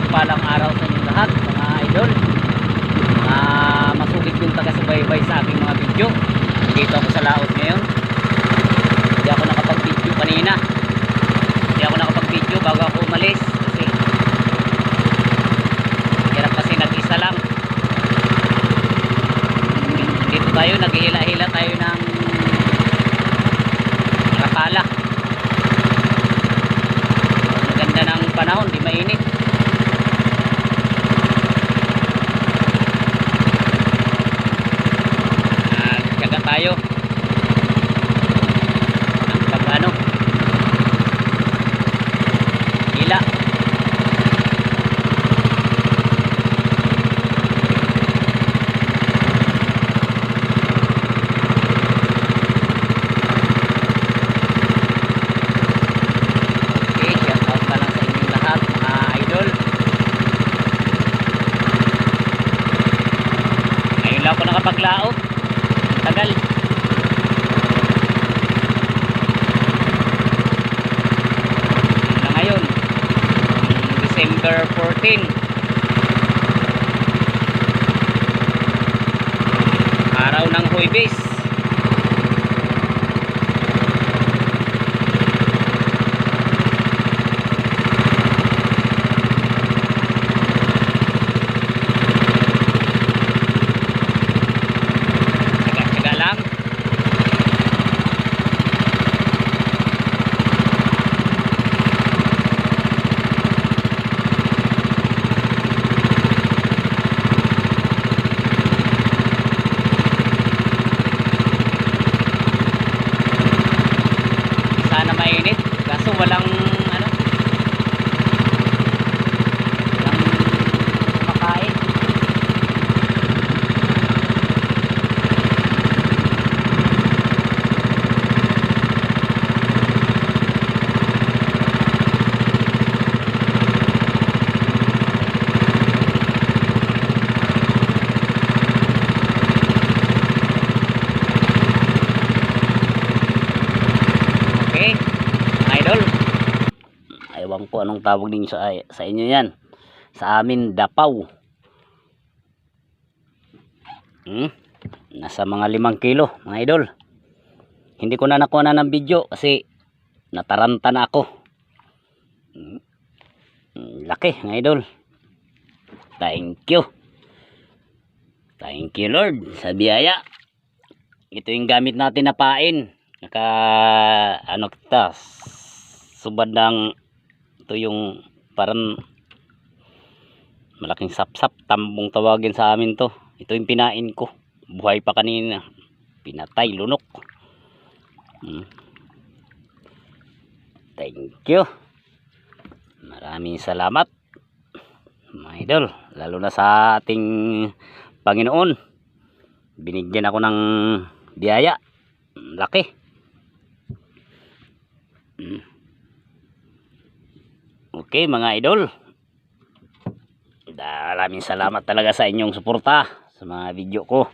Palang araw sa inyo lahat mga idol, masugid yung taga-subaybay sa aking mga video. Dito ako sa laot ngayon. Hindi ako nakapag-video kanina, hindi ako nakapag-video bago ako umalis kasi hirap, kasi nag-isa lang. Dito tayo, naghihila-hila tayo ng rapala. Maganda ng panahon, di mainit. Tayo ang pag-ano hila. Okay, shout out pa lang sa inyong lahat mga idol. Ngayon lang ako nakapaglaot, tagal na ngayon, December 14, araw ng Huwebes. Tsaga-tsaga lang. Sana mainit, kaso walang ano, walang kumakain. Okay, idol, ewan ko anong tawag din sa inyo yan. Sa amin, dapaw. Nasa mga 5 kilo mga idol. Hindi ko na nakuha na ng video kasi nataranta na ako. Laki mga idol. Thank you Lord sa biyaya. Ito yung gamit natin na pain. Naka ano kita, subad ng ito yung parang malaking sapsap, tambong tawagin sa amin to. Ito yung pinain ko, buhay pa kanina, pinatay, lunok. Thank you, maraming salamat mga idol, lalo na sa ating Panginoon. Binigyan ako ng biyaya, laki. Okay mga idol, maraming salamat talaga sa inyong suporta sa mga video ko.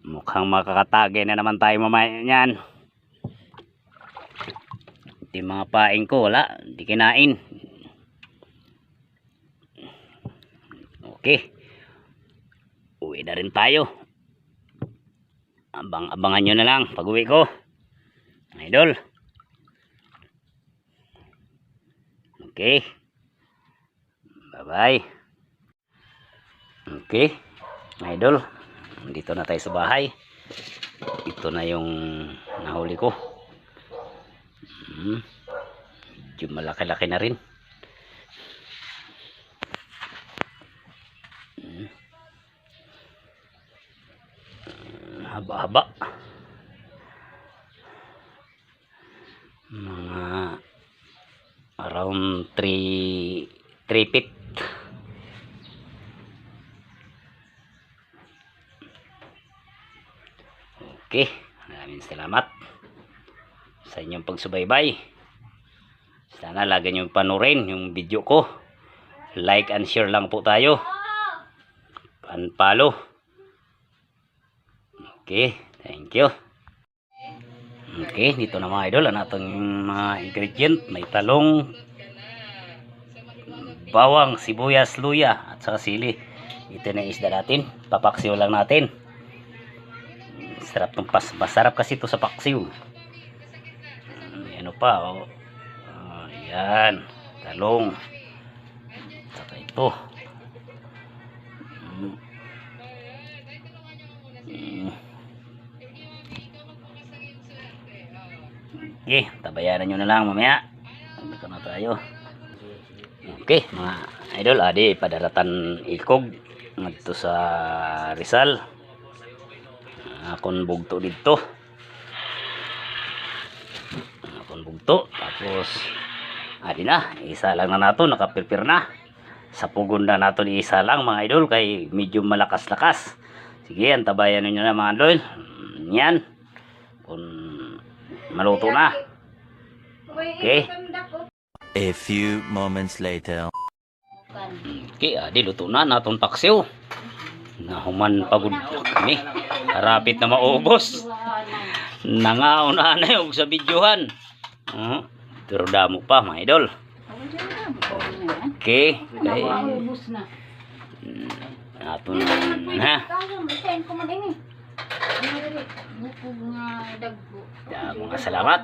Mukhang makakatagay na naman tayo mamaya niyan. Ito yung mga paing ko, wala, hindi kinain. Okay, uwi na rin tayo. Abangan nyo na lang pag uwi ko idol. Okay, bye bye. Okay idol, dito na tayo sa bahay. Ito na yung nahuli ko. Medyo malaki-laki na rin. Haba-haba. Mga around 3 feet. Okay, maraming salamat sa inyong pagsubaybay. Sana lagi nyo panurin yung video ko. Like and share lang po tayo. And follow. Okay, thank you. Okay, dito na mga idol, ang atong mga ingredient. May talong, bawang, sibuyas, luya, at saka sili. Ito na yung isda natin. Papaksiw lang natin. Sarap ng masarap kasi ito sa paksiw. Ano pa, oh. Yan, talong. Saka ito. Okay, tabayanan nyo na lang mamaya. Dito na tayo. Okay, mga idol, adi padaratan ikog ngadto sa Rizal. Akon bugto dito. Akon bugto, tapos adi na, isa lang na nato, nakapirpir na. Sa pugon na nato ni isa lang mga idol kay medyo malakas-lakas. Sige, antabayan niyo na mga idol. Yan. Kung maluto na. Okay. A few moments later. Okay, adi luto na naton paksiw. Nahuman pagod kami. Harapit na maubos. Nangaon na yung sa videohan. Pero damo pa mga idol. Okay. Okay. Naton na. Mga salamat.